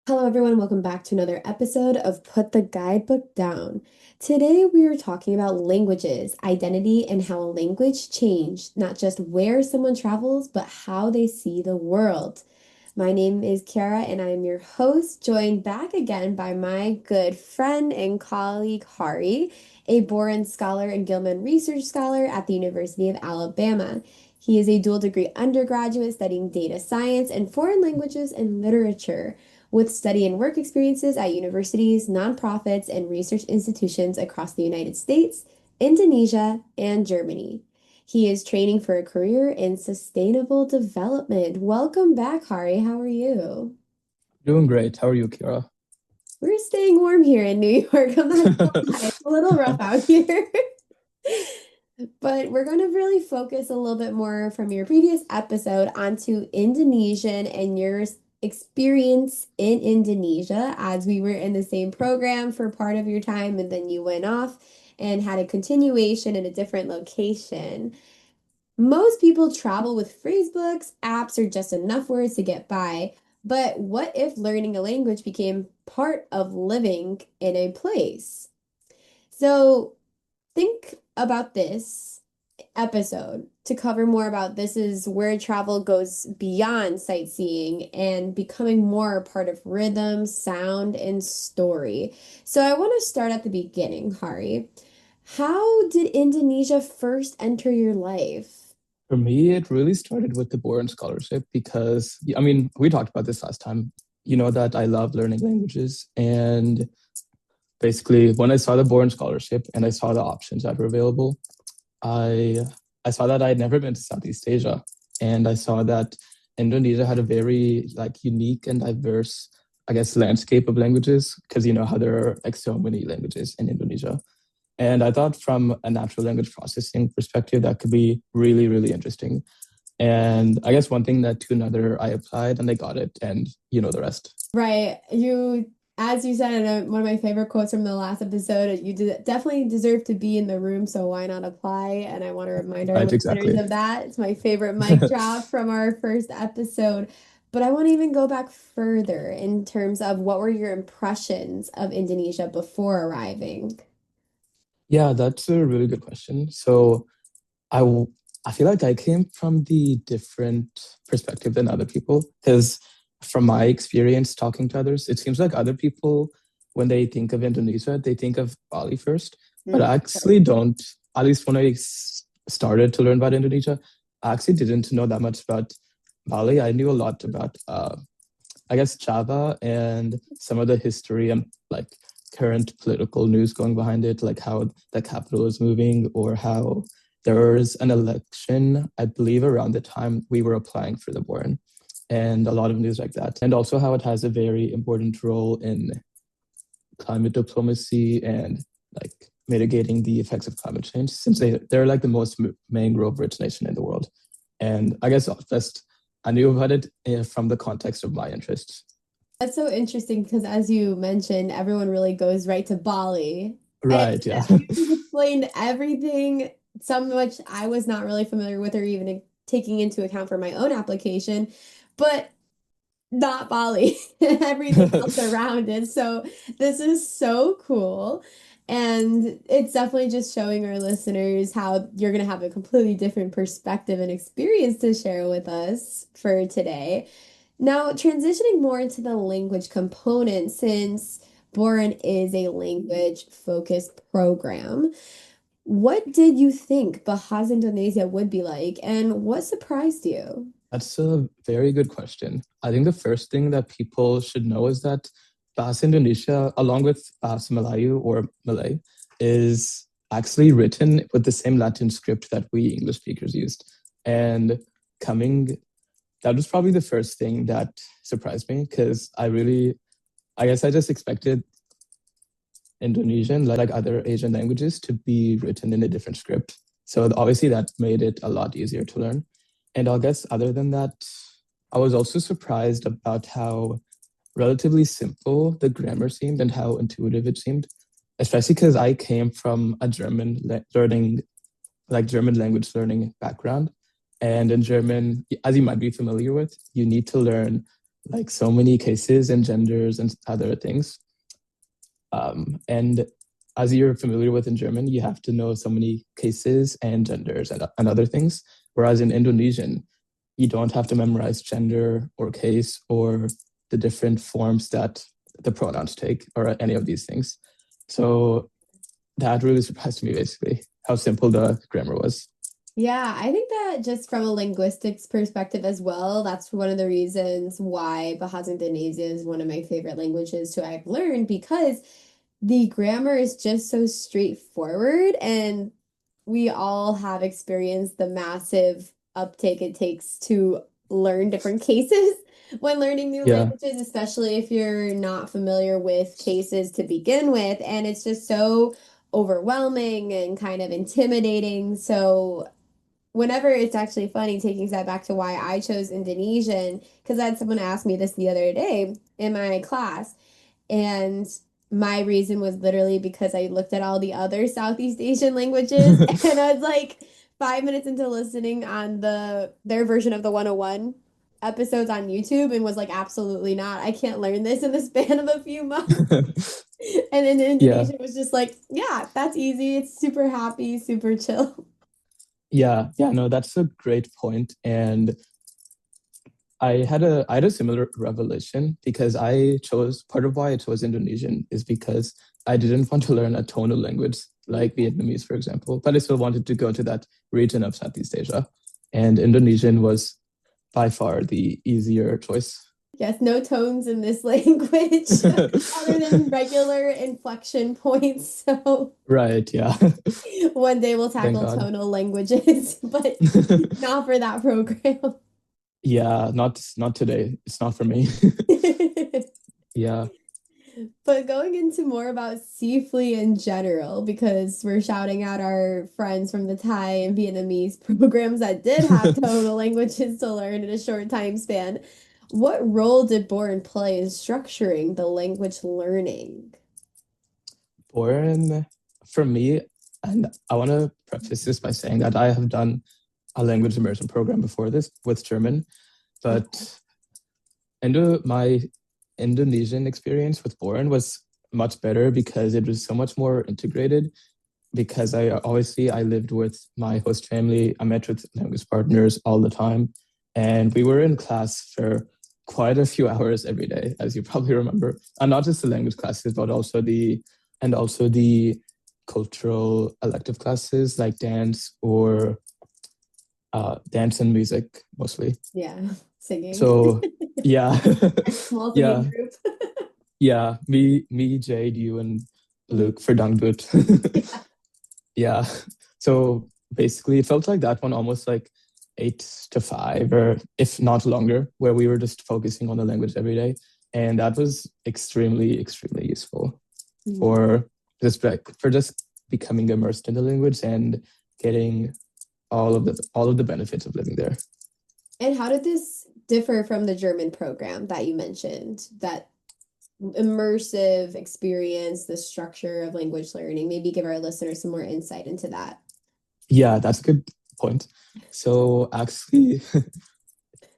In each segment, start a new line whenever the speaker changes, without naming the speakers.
Hello, everyone. Welcome back to another episode of Put the Guidebook Down. Today, we are talking about languages, identity, and how language changed not just where someone travels, but how they see the world. My name is Kiara, and I'm your host, joined back again by my good friend and colleague, Hari, a Boren Scholar and Gilman Research Scholar at the University of Alabama. He is a dual degree undergraduate studying data science and foreign languages and literature, with study and work experiences at universities, nonprofits, and research institutions across the United States, Indonesia, and Germany. He is training for a career in sustainable development. Welcome back, Hari. How are you?
Doing great. How are you, Kiara?
We're staying warm here in New York. I'm not gonna lie, it's a little rough out here. But we're going to really focus a little bit more from your previous episode onto Indonesian and your experience in Indonesia, as we were in the same program for part of your time and then you went off and had a continuation in a different location. Most people travel with phrase books, apps, or just enough words to get by. But what if learning a language became part of living in a place? So think about this episode to cover more about this is where travel goes beyond sightseeing and becoming more a part of rhythm, sound, and story. So I want to start at the beginning, Hari. How did Indonesia first enter your life?
For me, it really started with the Boren Scholarship because, I mean, we talked about this last time. You know that I love learning languages. And basically, when I saw the Boren Scholarship and I saw the options that were available, I I saw that I had never been to Southeast Asia. And I saw that Indonesia had a very unique and diverse, I guess, landscape of languages because you know how there are like so many languages in Indonesia. And I thought from a natural language processing perspective, that could be really, really interesting. And I guess one thing led to another, I applied and I got it, and you know the rest.
Right. As you said in one of my favorite quotes from the last episode, you definitely deserve to be in the room, so why not apply? And I want to remind our
Right,
listeners
exactly.
of that. It's my favorite mic drop from our first episode. But I want to even go back further in terms of what were your impressions of Indonesia before arriving?
Yeah, that's a really good question. So I, w- I feel like I came from the different perspective than other people because from my experience talking to others, it seems like other people, when they think of Indonesia, they think of Bali first. But I actually don't, at least when started to learn about Indonesia, I actually didn't know that much about Bali. I knew a lot about, I guess, Java and some of the history and like current political news going behind it, like how the capital is moving or how there was an election, I believe, around the time we were applying for the Boren, and a lot of news like that. And also how it has a very important role in climate diplomacy and like mitigating the effects of climate change, since they're like the most mangrove rich nation in the world. And I guess just I knew about it from the context of my interests.
That's so interesting because, as you mentioned, everyone really goes right to Bali. And
Right, yeah.
you just explained everything, some of which I was not really familiar with or even taking into account for my own application, but not Bali, everything else around it. So, this is so cool. And it's definitely just showing our listeners how you're going to have a completely different perspective and experience to share with us for today. Now, transitioning more into the language component, since Boren is a language focused program, what did you think Bahasa Indonesia would be like, and what surprised you?
That's a very good question. I think the first thing that people should know is that Bahasa Indonesia, along with Bahasa Melayu or Malay, is actually written with the same Latin script that we English speakers used. And coming, that was probably the first thing that surprised me because I guess I just expected Indonesian, like other Asian languages, to be written in a different script. So obviously that made it a lot easier to learn. And I guess other than that, I was also surprised about how relatively simple the grammar seemed and how intuitive it seemed, especially because I came from a German language learning background. And in German, as you might be familiar with, you need to learn. like so many cases and genders and other things. And as you're familiar with in German, you have to know so many cases and genders and other things. Whereas in Indonesian, you don't have to memorize gender or case or the different forms that the pronouns take or any of these things. So that really surprised me, basically, how simple the grammar was.
Yeah, I think that just from a linguistics perspective as well, that's one of the reasons why Bahasa Indonesia is one of my favorite languages to I've learned because the grammar is just so straightforward and we all have experienced the massive uptake it takes to learn different cases when learning new
Yeah.
languages, especially if you're not familiar with cases to begin with. And it's just so overwhelming and kind of intimidating. So whenever it's actually funny taking that back to why I chose Indonesian, because I had someone ask me this the other day in my class, and my reason was literally because I looked at all the other Southeast Asian languages and I was like 5 minutes into listening on their version of the 101 episodes on YouTube and was like, absolutely not. I can't learn this in the span of a few months. And then
Yeah.
Indonesia was just like, yeah, that's easy. It's super happy, super chill.
Yeah. Yeah. No, that's a great point. And I had a similar revelation because I chose part of why I chose Indonesian is because I didn't want to learn a tonal language like Vietnamese, for example, but I still wanted to go to that region of Southeast Asia. And Indonesian was by far the easier choice.
Yes, no tones in this language other than regular inflection points. So
Right, yeah.
one day we'll
Thank
tackle
God.
tonal languages, but not for that program.
Yeah, not today. It's not for me. Yeah.
But going into more about Seafly in general, because we're shouting out our friends from the Thai and Vietnamese programs that did have tonal languages to learn in a short time span. What role did Boren play in structuring the language learning?
Boren, for me, and I want to preface this by saying that I have done a language immersion program before this with German,
Okay.
but my Indonesian experience with Boren was much better because it was so much more integrated. Because I lived with my host family, I met with language partners all the time, and we were in class for quite a few hours every day, as you probably remember, and not just the language classes, but also the cultural elective classes like dance or dance and music mostly.
Yeah, singing.
So yeah,
Small
yeah,
singing group.
yeah. Me, Jade, you, and Luke for Dangdut.
Yeah.
Yeah. So basically, it felt like that one almost like 8 to 5, or if not longer, where we were just focusing on the language every day. And that was extremely, extremely useful
Mhm.
for just becoming immersed in the language and getting all of the benefits of living there.
And how did this differ from the German program that you mentioned? That immersive experience, the structure of language learning. Maybe give our listeners some more insight into that.
Yeah, that's a good point. So actually,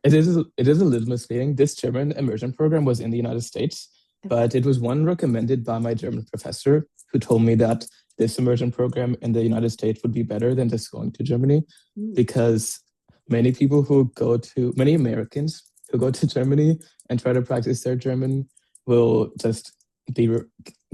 it is a little misleading. This German immersion program was in the United States,
Okay.
but it was one recommended by my German professor who told me that this immersion program in the United States would be better than just going to Germany
Mm.
because many Americans who go to Germany and try to practice their German will just be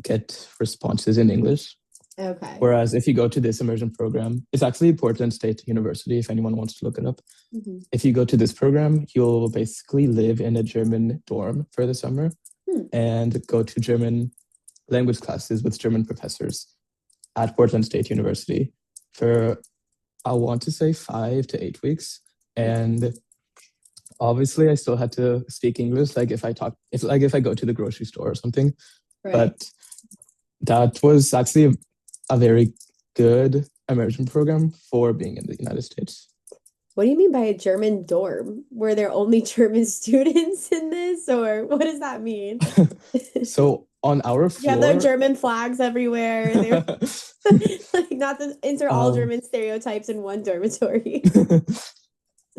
get responses in English.
Okay.
Whereas if you go to this immersion program, it's actually Portland State University if anyone wants to look it up.
Mhm.
If you go to this program, you'll basically live in a German dorm for the summer
Hmm.
and go to German language classes with German professors at Portland State University for, I want to say, 5 to 8 weeks. And obviously, I still had to speak English, like if I go to the grocery store or something.
Right.
But that was actually a very good immersion program for being in the United States.
What do you mean by a German dorm? Were there only German students in this, or what does that mean?
So on our
You have the
floor,
German flags everywhere. They're like not to insert all
um,
German stereotypes in one dormitory.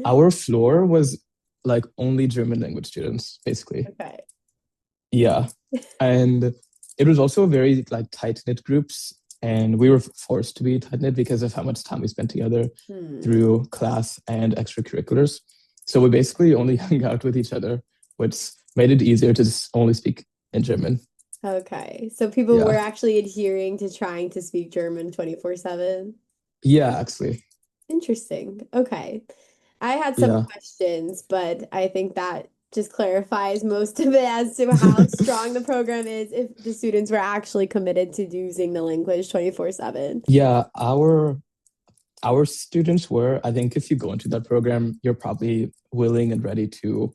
our floor was like only German language students, basically.
Okay.
Yeah. And it was also very like tight-knit groups, and we were forced to be tight-knit because of how much time we spent together
Hmm.
through class and extracurriculars. So we basically only hung out with each other, which made it easier to just only speak in German.
Okay. So people were
Yeah.
actually adhering to trying to speak German 24/7.
Yeah, actually.
Interesting. Okay. I had some
Yeah.
questions, but I think that just clarifies most of it as to how strong the program is if the students were actually committed to using the language 24/7.
Yeah, our students were, I think if you go into that program, you're probably willing and ready to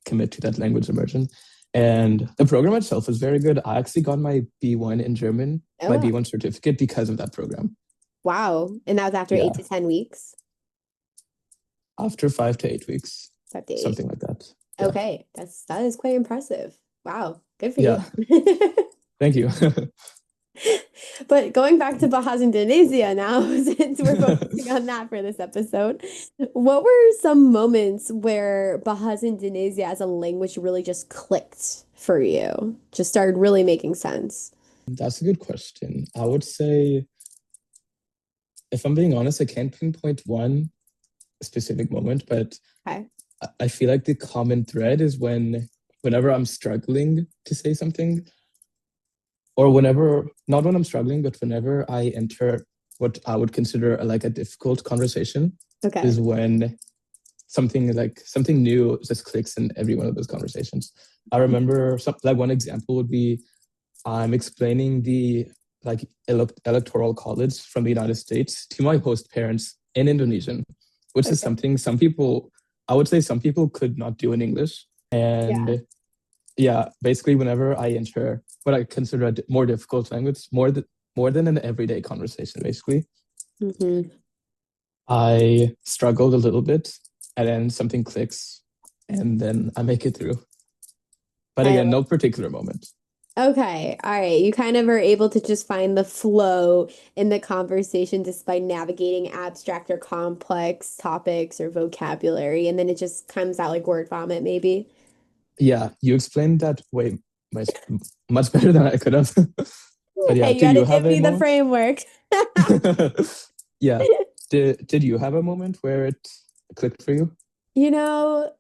commit to that language immersion. And the program itself was very good. I actually got my B1 in German,
Oh,
my
wow.
B1 certificate because of that program.
Wow. And that was after eight
Yeah.
to 10 weeks?
After 5 to 8 weeks,
5 to 8.
something like that. Yeah.
Okay. That is quite impressive. Wow. Good for you.
Yeah. Thank you.
But going back to Bahasa Indonesia now, since we're focusing on that for this episode, what were some moments where Bahasa Indonesia as a language really just clicked for you? Just started really making sense?
That's a good question. I would say, if I'm being honest, I can't pinpoint one specific moment, but
Okay.
I feel like the common thread is whenever I'm struggling to say something, or whenever, not when I'm struggling, but whenever I enter what I would consider like a difficult conversation,
Okay.
is when something new just clicks in every one of those conversations. I remember like one example would be I'm explaining the like electoral college from the United States to my host parents in Indonesian, which is
Okay.
something some people, I would say some people could not do in English.
Yeah.
And yeah, basically whenever I enter what I consider a more difficult language, more than an everyday conversation, basically,
Hmm.
I struggled a little bit, and then something clicks, and then I make it through. But
I
again, no particular moment.
Okay, all right. You kind of are able to just find the flow in the conversation despite navigating abstract or complex topics or vocabulary, and then it just comes out like word vomit, maybe.
Yeah, you explained that way much much better than I could have. But yeah,
Hey, you
do
gotta
you
give
have a
me the
moment?
framework.
Yeah. Did you have a moment where it clicked for you?
You know,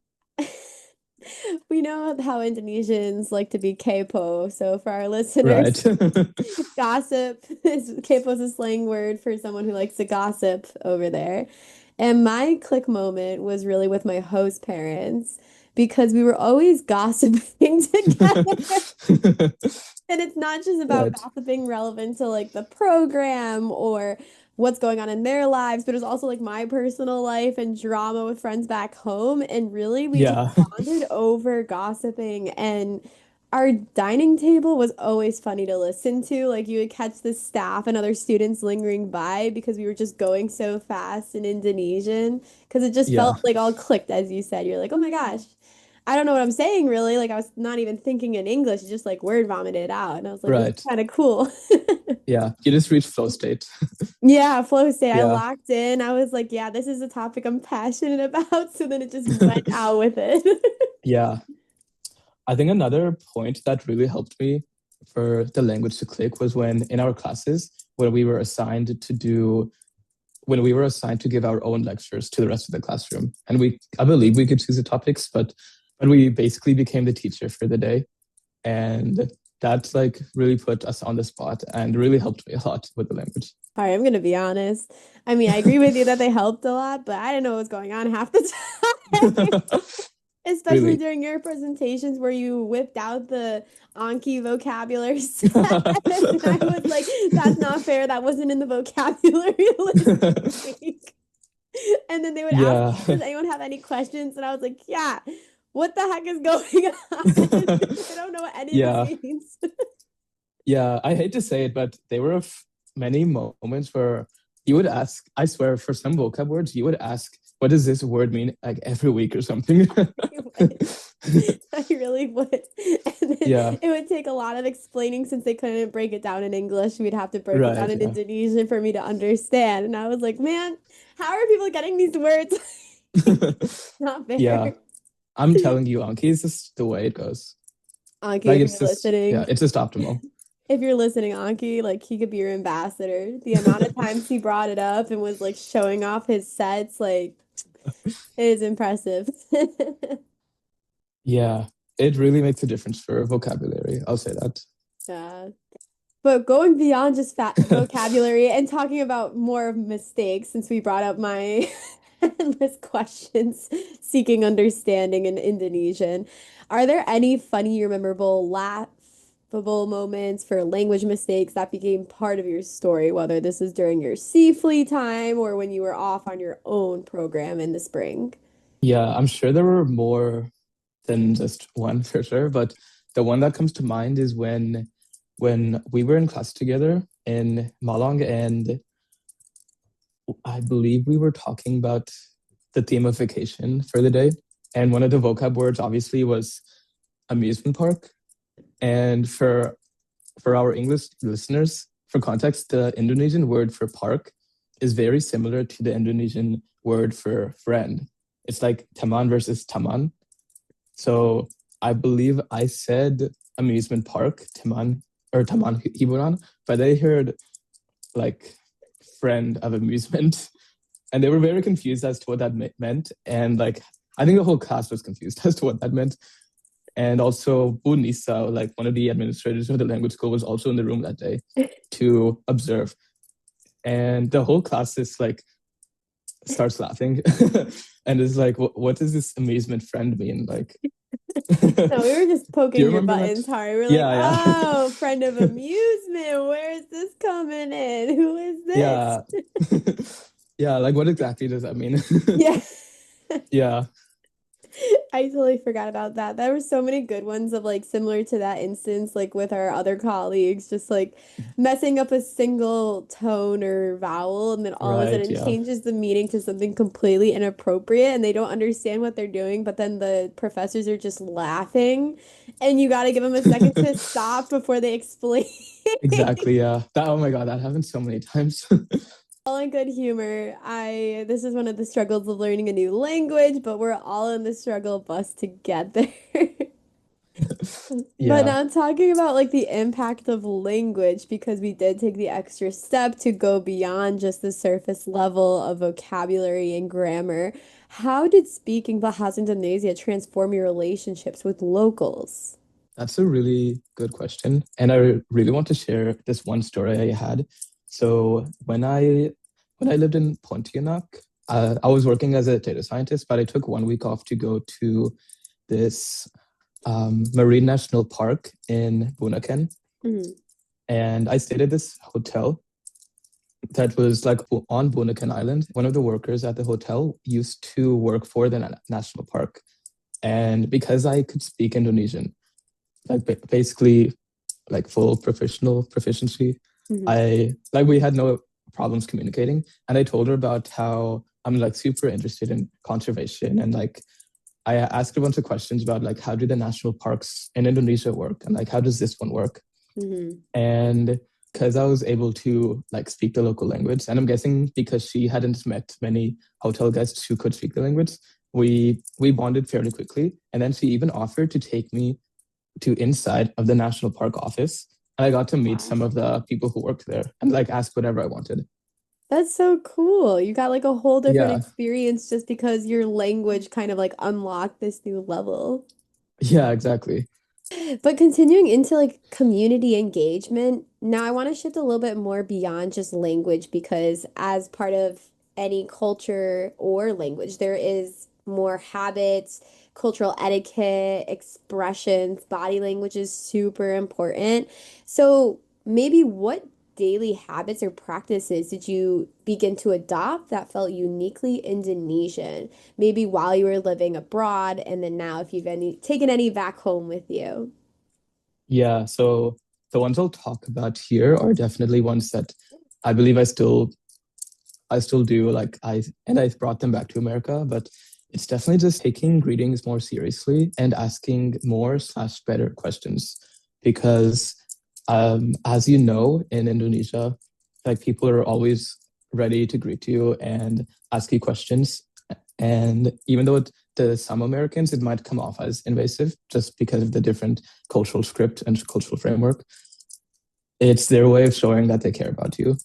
we know how Indonesians like to be kepo. So for our
Right.
listeners, gossip is kepo is a slang word for someone who likes to gossip over there. And my click moment was really with my host parents because we were always gossiping together. And it's not just about
Right.
gossiping relevant to like the program or what's going on in their lives, but it's also like my personal life and drama with friends back home. And really, we just
Yeah.
bonded over gossiping. And our dining table was always funny to listen to. Like you would catch the staff and other students lingering by because we were just going so fast in Indonesian because it just felt
Yeah.
like all clicked, as you said. You're like, oh my gosh. I don't know what I'm saying really. Like I was not even thinking in English, just like word vomited out. And I was like, this is
Right.
kind of cool.
Yeah. You just reached flow state.
Yeah, flow state. I
Yeah.
locked in. I was like, yeah, this is a topic I'm passionate about. So then it just went out with it.
Yeah. I think another point that really helped me for the language to click was when in our classes, when we were assigned to do, when we were assigned to give our own lectures to the rest of the classroom. And I believe we could choose the topics, but we basically became the teacher for the day. And that like really put us on the spot and really helped me a lot with the language.
All right, I'm gonna be honest. I mean, I agree with you that they helped a lot, but I didn't know what was going on half the time. Especially
Really.
during your presentations where you whipped out the Anki vocabulary set. And I was like, that's not fair. That wasn't in the vocabulary list this week. And then they would ask
Yeah.
me, does anyone have any questions? And I was like, yeah, what the heck is going on? I don't know what any of this
Yeah.
means.
Yeah, I hate to say it, but there were many moments where you would ask, I swear, for some vocab words, you would ask, what does this word mean like every week or something?
I would. I really would. And then
Yeah,
it would take a lot of explaining since they couldn't break it down in English. We'd have to break it down
right.
in
Yeah.
Indonesian for me to understand. And I was like, man, how are people getting these words? Not
Yeah.
fair.
I'm telling you, Anki, it's just the way it goes.
Anki,
Like
if
it's
you're
just yeah,
listening,
it's just optimal.
if you're listening, Anki, like he could be your ambassador. The amount of times he brought it up and was like showing off his sets, like it is impressive.
Yeah, it really makes a difference for vocabulary. I'll say that.
Yeah. But going beyond just fat vocabulary and talking about more mistakes, since we brought up my endless questions seeking understanding in Indonesian, are there any funny or memorable laughable moments for language mistakes that became part of your story, whether this is during your sea flea time or when you were off on your own program in the spring?
Yeah, I'm sure there were more than just one for sure, but the one that comes to mind is when we were in class together in Malang, and I believe we were talking about the theme of vacation for the day. And one of the vocab words obviously was amusement park. And for our English listeners, for context, the Indonesian word for park is very similar to the Indonesian word for friend. It's like taman versus taman. So I believe I said amusement park, taman or taman hiburan, but they heard like friend of amusement. And they were very confused as to what that meant. And like, I think the whole class was confused as to what that meant. And also, Bu Nisa, like one of the administrators of the language school, was also in the room that day to observe. And the whole class is like starts laughing and is like, what does this amusement friend mean? Like,
No, we were just
do you
poking your
remember that?
buttons hard. We are like,
Yeah, yeah,
oh, friend of amusement, where is this coming in? Who is this?
yeah, yeah. Like, what exactly does that mean?
Yeah.
Yeah,
I totally forgot about that. There were so many good ones of like similar to that instance, like with our other colleagues, just like messing up a single tone or vowel, and then all of a
right.
sudden
Yeah,
changes the meaning to something completely inappropriate, and they don't understand what they're doing, but then the professors are just laughing, and you got to give them a second to stop before they explain.
exactly. Yeah. That. Oh my God, that happens so many times.
All in good humor. This is one of the struggles of learning a new language, but we're all in the struggle bus together. But
Yeah.
now talking about like the impact of language, because we did take the extra step to go beyond just the surface level of vocabulary and grammar. How did speaking Bahasa Indonesia transform your relationships with locals?
That's a really good question. And I really want to share this one story I had. So when I lived in Pontianak, I was working as a data scientist, but I took 1 week off to go to this marine national park in Bunaken.
Mhm.
And I stayed at this hotel that was like on Bunaken Island. One of the workers at the hotel used to work for the national park. And because I could speak Indonesian, like basically like full professional proficiency.
Mhm.
I like we had no problems communicating, and I told her about how I'm like super interested in conservation, and like I asked a bunch of questions about like how do the national parks in Indonesia work, and like how does this one work,
Mhm.
and because I was able to like speak the local language, and I'm guessing because she hadn't met many hotel guests who could speak the language, we bonded fairly quickly, and then she even offered to take me to inside of the national park office, and I got to meet
Wow.
some of the people who worked there and like ask whatever I wanted.
That's so cool. You got like a whole different
Yeah,
experience just because your language kind of like unlocked this new level.
yeah, exactly.
But continuing into like community engagement, now I want to shift a little bit more beyond just language because as part of any culture or language, there is more habits, cultural etiquette, expressions, body language is super important. So maybe what daily habits or practices did you begin to adopt that felt uniquely Indonesian? Maybe while you were living abroad, and then now if you've taken any back home with you.
Yeah, so the ones I'll talk about here are definitely ones that I believe I still do. Like I brought them back to America, but it's definitely just taking greetings more seriously and asking more slash better questions because as you know in Indonesia, like people are always ready to greet you and ask you questions. And even though to some Americans it might come off as invasive just because of the different cultural script and cultural framework, it's their way of showing that they care about you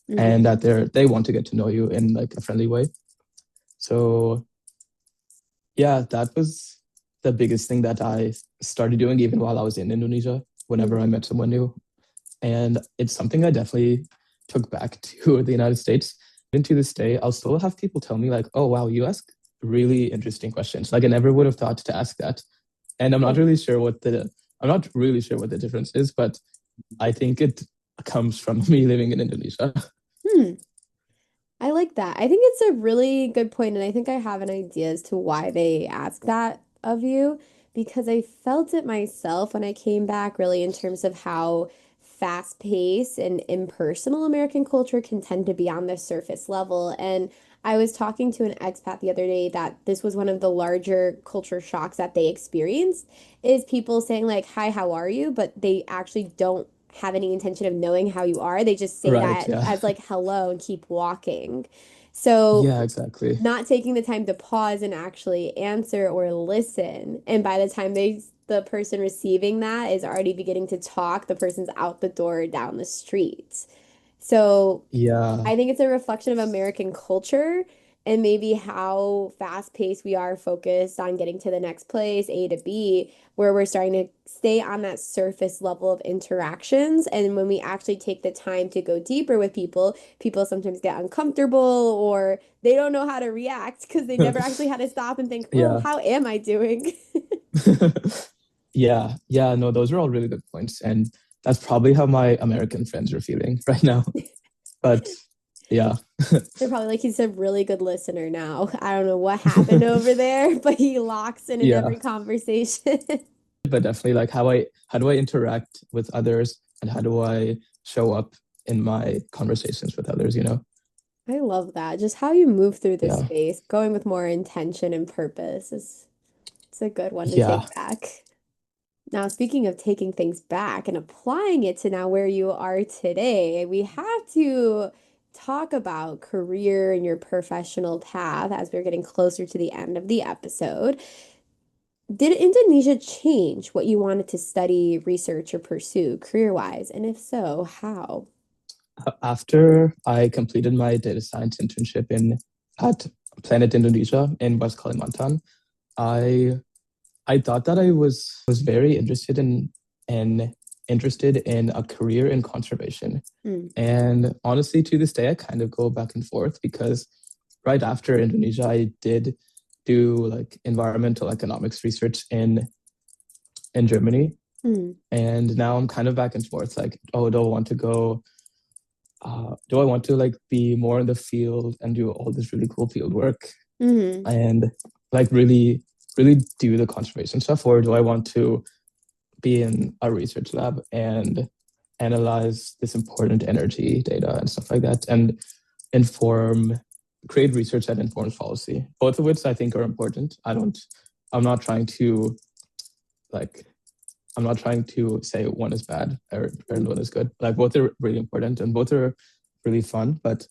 Hmm.
and that they want to get to know you in like a friendly way. So yeah, that was the biggest thing that I started doing even while I was in Indonesia, whenever I
Hmm.
met someone new. And it's something I definitely took back to the United States. Even to this day, I'll still have people tell me like, "Oh wow, you ask really interesting questions." Like I never would have thought to ask that. And I'm not really sure what the difference is, but I think it comes from me living in Indonesia.
Hmm. I like that. I think it's a really good point, and I think I have an idea as to why they ask that of you because I felt it myself when I came back, really, in terms of how fast-paced and impersonal American culture can tend to be on the surface level. And I was talking to an expat the other day that this was one of the larger culture shocks that they experienced is people saying like, "Hi, how are you?" But they actually don't have any intention of knowing how you are. They just say
Right,
that
yeah.
as like hello and keep walking. So
Yeah, exactly.
not taking the time to pause and actually answer or listen. And by the time the person receiving that is already beginning to talk, the person's out the door down the street. So
Yeah.
I think it's a reflection of American culture and maybe how fast-paced we are focused on getting to the next place, A to B, where we're starting to stay on that surface level of interactions. And when we actually take the time to go deeper with people, people sometimes get uncomfortable or they don't know how to react because they never actually had to stop and think, well,
Yeah.
how am I doing?
Yeah, yeah, no, those are all really good points. And that's probably how my American friends are feeling right now. But yeah,
They're probably like, he's a really good listener now. I don't know what happened over there, but he locks in
yeah,
every conversation.
but definitely like how do I interact with others and how do I show up in my conversations with others, you know?
I love that. Just how you move through the
Yeah.
space, going with more intention and purpose is it's a good one to
Yeah.
take back. Now, speaking of taking things back and applying it to now where you are today, we have to talk about career and your professional path as we're getting closer to the end of the episode. Did Indonesia change what you wanted to study, research, or pursue career-wise? And if so, how?
After I completed my data science internship in at Planet Indonesia in West Kalimantan, I I thought that I was very interested in a career in conservation.
Mm,
And honestly, to this day, I kind of go back and forth because right after Indonesia, I did do like environmental economics research in Germany.
mm,
And now I'm kind of back and forth, like, oh, do I want to like be more in the field and do all this really cool field work
mm,
and like really do the conservation stuff, or do I want to be in a research lab and analyze this important energy data and stuff like that and inform create research that informs policy, both of which I think are important. I'm not trying to like I'm not trying to say one is bad or
mm,
one is good. Like both are really important and both are really fun, but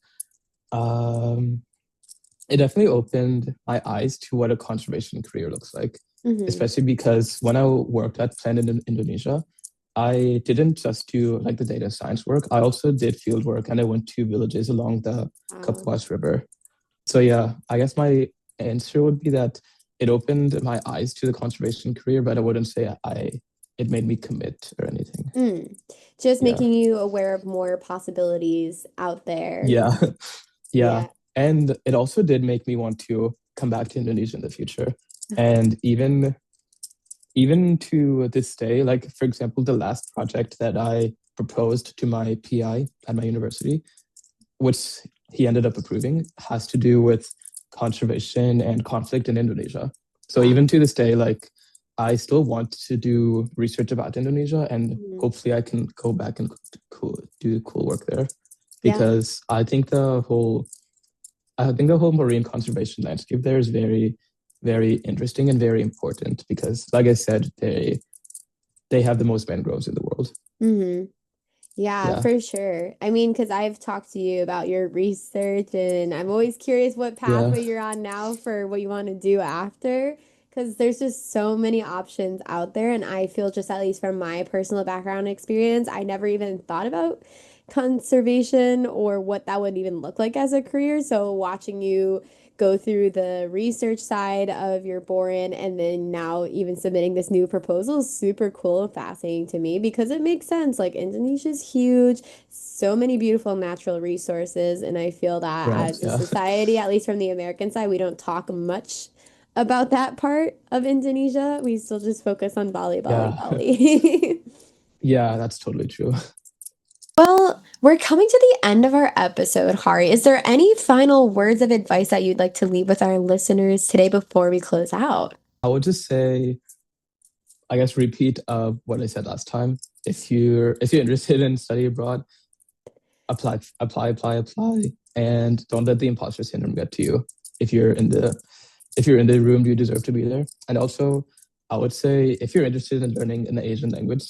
um it definitely opened my eyes to what a conservation career looks like,
mm.
especially because when I worked at Planet in Indonesia, I didn't just do like the data science work. I also did field work and I went to villages along the
Wow.
Kapuas River. So yeah, I guess my answer would be that it opened my eyes to the conservation career, but I wouldn't say I it made me commit or anything.
Mm. Just
Yeah.
making you aware of more possibilities out there.
Yeah. Yeah.
Yeah.
And it also did make me want to come back to Indonesia in the future. And even to this day, like for example, the last project that I proposed to my PI at my university, which he ended up approving, has to do with conservation and conflict in Indonesia. So
Wow.
even to this day, like I still want to do research about Indonesia, and
Mm.
hopefully I can go back and do cool work there
Yeah.
because I think the whole marine conservation landscape there is very interesting and very important because, like I said, they have the most mangroves in the world.
Hmm. Yeah,
Yeah,
for sure. I mean, because I've talked to you about your research, and I'm always curious what
yeah,
pathway you're on now for what you want to do after. Because there's just so many options out there. And I feel just at least from my personal background experience, I never even thought about conservation or what that would even look like as a career. So watching you go through the research side of your Boren and then now even submitting this new proposal is super cool and fascinating to me because it makes sense. Like Indonesia's huge, so many beautiful natural resources, and I feel that
right,
as a
yeah,
society, at least from the American side, we don't talk much about that part of Indonesia. We still just focus on Bali, Bali,
yeah,
Bali.
yeah. That's totally true.
Well, we're coming to the end of our episode, Hari. Is there any final words of advice that you'd like to leave with our listeners today before we close out?
I would just say, I guess, repeat what I said last time. If you're interested in study abroad, apply, apply, apply, apply, and don't let the imposter syndrome get to you. If you're in the if you're in the room, you deserve to be there. And also, I would say if you're interested in learning an Asian language,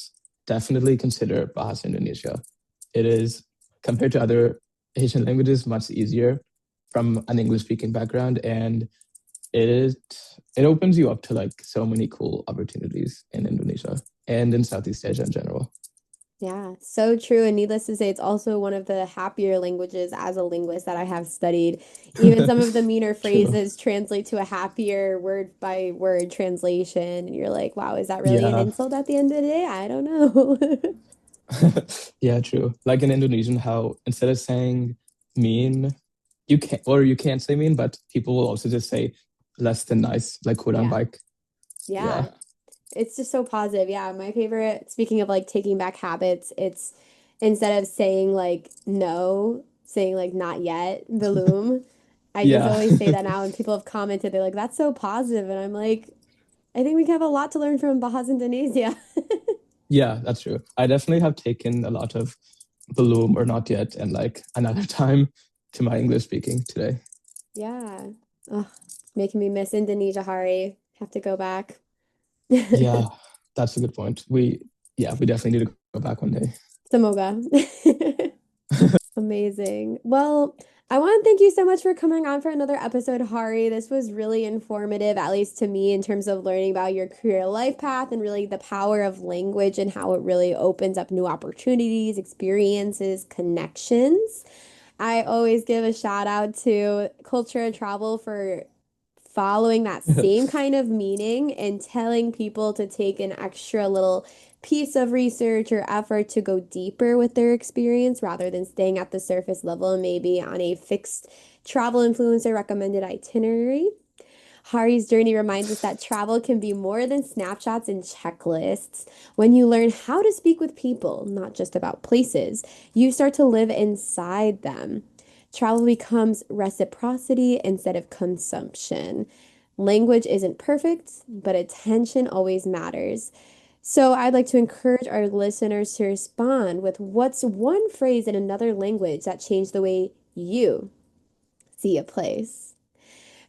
definitely consider Bahasa Indonesia. It is, compared to other Asian languages, much easier from an English speaking background, and it it opens you up to like so many cool opportunities in Indonesia and in Southeast Asia in general.
Yeah, so true. And needless to say, it's also one of the happier languages as a linguist that I have studied. Even some of the meaner
True.
phrases translate to a happier word by word translation. And you're like, wow, is that really an
Yeah.
insult at the end of the day? I don't know.
Yeah, true. Like in Indonesian, how instead of saying mean, you can't say mean, but people will also just say less than nice, like kurang
Yeah.
baik. Yeah.
Yeah. It's just so positive. Yeah, my favorite, speaking of like taking back habits, it's instead of saying like no, saying like not yet, the loom. I just
Yeah.
always say that now, and people have commented, they're like, that's so positive. And I'm like, I think we have a lot to learn from Bahasa Indonesia.
Yeah, that's true. I definitely have taken a lot of bloom or not yet and like another time to my English speaking today.
Yeah. Oh, making me miss Indonesia, Hari. Have to go back.
Yeah, that's a good point. We definitely need to go back one day.
Semoga. Amazing. Well, I want to thank you so much for coming on for another episode, Hari. This was really informative, at least to me, in terms of learning about your career life path and really the power of language and how it really opens up new opportunities, experiences, connections. I always give a shout out to Culture and Travel for following that same kind of meaning and telling people to take an extra little piece of research or effort to go deeper with their experience rather than staying at the surface level and maybe on a fixed travel influencer recommended itinerary. Hari's journey reminds us that travel can be more than snapshots and checklists. When you learn how to speak with people, not just about places, you start to live inside them. Travel becomes reciprocity instead of consumption. Language isn't perfect, but attention always matters. So I'd like to encourage our listeners to respond with what's one phrase in another language that changed the way you see a place.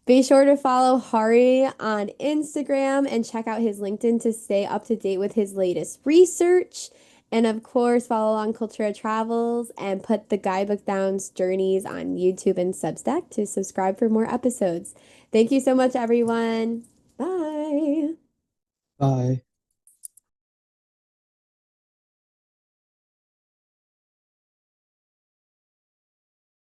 Be sure to follow Hari on Instagram and check out his LinkedIn to stay up to date with his latest research. And of course, follow along Cultura Travels and Put the Guidebook Down's journeys on YouTube and Substack to subscribe for more episodes. Thank you so much, everyone. Bye.
Bye.